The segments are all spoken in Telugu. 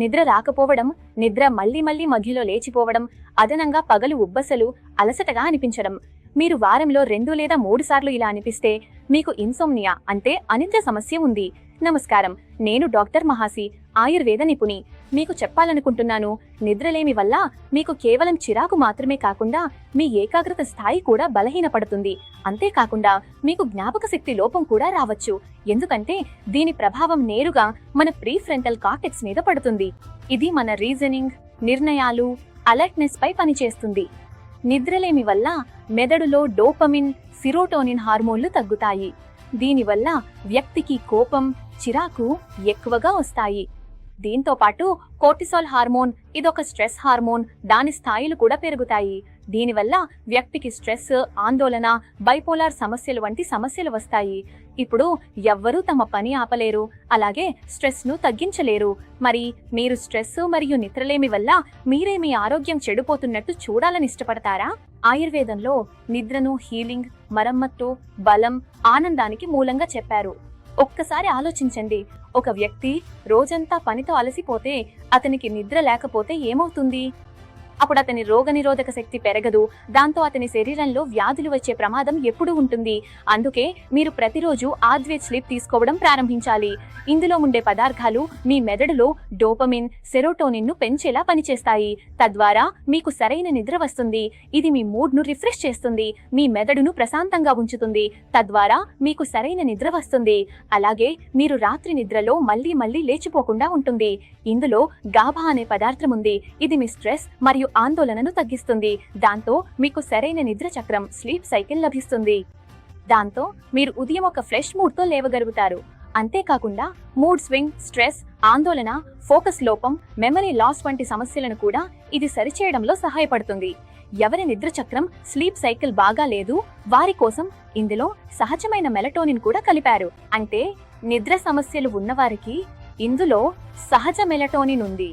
నిద్ర రాకపోవడం, నిద్ర మళ్లీ మధ్యలో లేచిపోవడం, అదనంగా పగలు ఉబ్బసలు, అలసటగా అనిపించడం. మీరు వారంలో 2 లేదా 3 సార్లు ఇలా అనిపిస్తే మీకు ఇన్సోమ్నియా అంటే అనిద్ర సమస్య ఉంది. నమస్కారం, నేను డాక్టర్ మహాసి, ఆయుర్వేద నిపుణి. మీకు చెప్పాలనుకుంటున్నాను, నిద్రలేమి వల్ల మీకు కేవలం చిరాకు మాత్రమే కాకుండా మీ ఏకాగ్రత స్థాయి కూడా బలహీనపడుతుంది. అంతేకాకుండా మీకు జ్ఞాపక శక్తి లోపం కూడా రావచ్చు. ఎందుకంటే దీని ప్రభావం నేరుగా మన ప్రీఫ్రంటల్ కార్టెక్స్ మీద పడుతుంది. ఇది మన రీజనింగ్, నిర్ణయాలు, అలర్ట్నెస్ పై పనిచేస్తుంది. నిద్రలేమి వల్ల మెదడులో డోపమిన్, సిరోటోనిన్ హార్మోన్లు తగ్గుతాయి. దీనివల్ల వ్యక్తికి కోపం, చిరాకు ఎక్కువగా వస్తాయి. దీంతో పాటు కోర్టిసాల్ హార్మోన్, ఇదొక స్ట్రెస్ హార్మోన్, దాని స్థాయిలు కూడా పెరుగుతాయి. దీనివల్ల వ్యక్తికి స్ట్రెస్, ఆందోళన, బైపోలార్ సమస్యలు వంటి సమస్యలు వస్తాయి. ఇప్పుడు ఎవ్వరూ తమ పని ఆపలేరు, అలాగే స్ట్రెస్ ను తగ్గించలేరు. మరి మీరు స్ట్రెస్ మరియు నిద్రలేమి వల్ల మీరే మీ ఆరోగ్యం చెడిపోతున్నట్టు చూడాలని ఇష్టపడతారా? ఆయుర్వేదంలో నిద్రను హీలింగ్, మరమ్మత్తు, బలం, ఆనందానికి మూలంగా చెప్పారు. ఒక్కసారి ఆలోచించండి, ఒక వ్యక్తి రోజంతా పనితో అలసిపోతే అతనికి నిద్ర లేకపోతే ఏమవుతుంది? అప్పుడు అతని రోగనిరోధక శక్తి పెరగదు. దాంతో అతని శరీరంలో వ్యాధులు వచ్చే ప్రమాదం ఎప్పుడూ ఉంటుంది. అందుకే మీరు ప్రతిరోజు ఆద్వేట్ స్లీప్ తీసుకోవడం ప్రారంభించాలి. ఇందులో ఉండే పదార్థాలు మీ మెదడులో డోపమిన్, సెరోటోనిన్ ను పెంచేలా పనిచేస్తాయి. తద్వారా మీకు సరైన నిద్ర వస్తుంది. ఇది మీ మూడ్ ను రిఫ్రెష్ చేస్తుంది, మీ మెదడును ప్రశాంతంగా ఉంచుతుంది. తద్వారా మీకు సరైన నిద్ర వస్తుంది. అలాగే మీరు రాత్రి నిద్రలో మళ్లీ లేచిపోకుండా ఉంటుంది. ఇందులో గాబా అనే పదార్థం ఉంది. ఇది మీ స్ట్రెస్ మరియు ఆందోళనను తగ్గిస్తుంది. దాంతో మీకు సరైన నిద్ర చక్రం, స్లీప్ సైకిల్ లభిస్తుంది. దాంతో మీరు ఉదయం ఒక ఫ్రెష్ మూడ్ తో లేవగలుగుతారు. అంతేకాకుండా మూడ్ స్వింగ్, స్ట్రెస్, ఆందోళన, ఫోకస్ లోపం, మెమరీ లాస్ వంటి సమస్యలను కూడా ఇది సరిచేయడంలో సహాయపడుతుంది. ఎవరి నిద్ర చక్రం, స్లీప్ సైకిల్ బాగా లేదు, వారి కోసం ఇందులో సహజమైన మెలటోనిన్ కూడా కలిపారు. అంటే నిద్ర సమస్యలు ఉన్నవారికి ఇందులో సహజ మెలటోనిన్ ఉంది.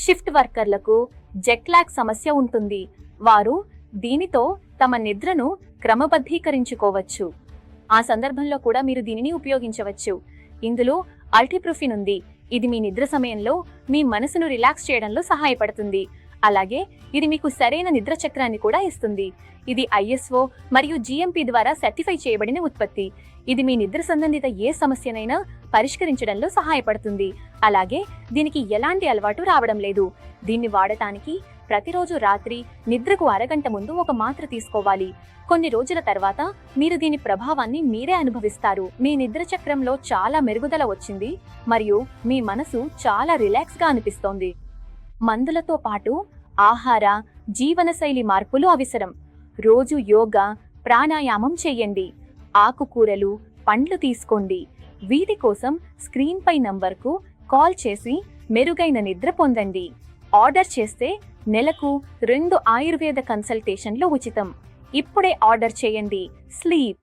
షిఫ్ట్ వర్కర్లకు జెట్ లాగ్ సమస్య ఉంటుంది. వారు దీనితో తమ నిద్రను క్రమబద్ధీకరించుకోవచ్చు. ఆ సందర్భంలో కూడా మీరు దీనిని ఉపయోగించవచ్చు. ఇందులో అల్టిప్రోఫిన్ ఉంది. ఇది మీ నిద్ర సమయంలో మీ మనసును రిలాక్స్ చేయడంలో సహాయపడుతుంది. అలాగే ఇది మీకు సరైన నిద్ర చక్రాన్ని కూడా ఇస్తుంది. ఇది ISO మరియు GMP ద్వారా సర్టిఫై చేయబడిన ఉత్పత్తి. ఇది మీ నిద్ర సంబంధిత ఏ సమస్యనైనా పరిష్కరించడంలో సహాయపడుతుంది. అలాగే దీనికి ఎలాంటి అలవాటు రావడం లేదు. దీన్ని వాడటానికి ప్రతిరోజు రాత్రి నిద్రకు అరగంట ముందు ఒక మాత్ర తీసుకోవాలి. కొన్ని రోజుల తర్వాత మీరు దీని ప్రభావాన్ని మీరే అనుభవిస్తారు. మీ నిద్ర చక్రంలో చాలా మెరుగుదల వచ్చింది మరియు మీ మనసు చాలా రిలాక్స్ గా అనిపిస్తోంది. మందులతో పాటు ఆహార, జీవనశైలి మార్పులు అవసరం. రోజు యోగా, ప్రాణాయామం చేయండి. ఆకుకూరలు, పండ్లు తీసుకోండి. వీటి కోసం స్క్రీన్ పై నంబర్కు కాల్ చేసి మెరుగైన నిద్ర పొందండి. ఆర్డర్ చేస్తే నెలకు 2 ఆయుర్వేద కన్సల్టేషన్లు ఉచితం. ఇప్పుడే ఆర్డర్ చేయండి. స్లీప్.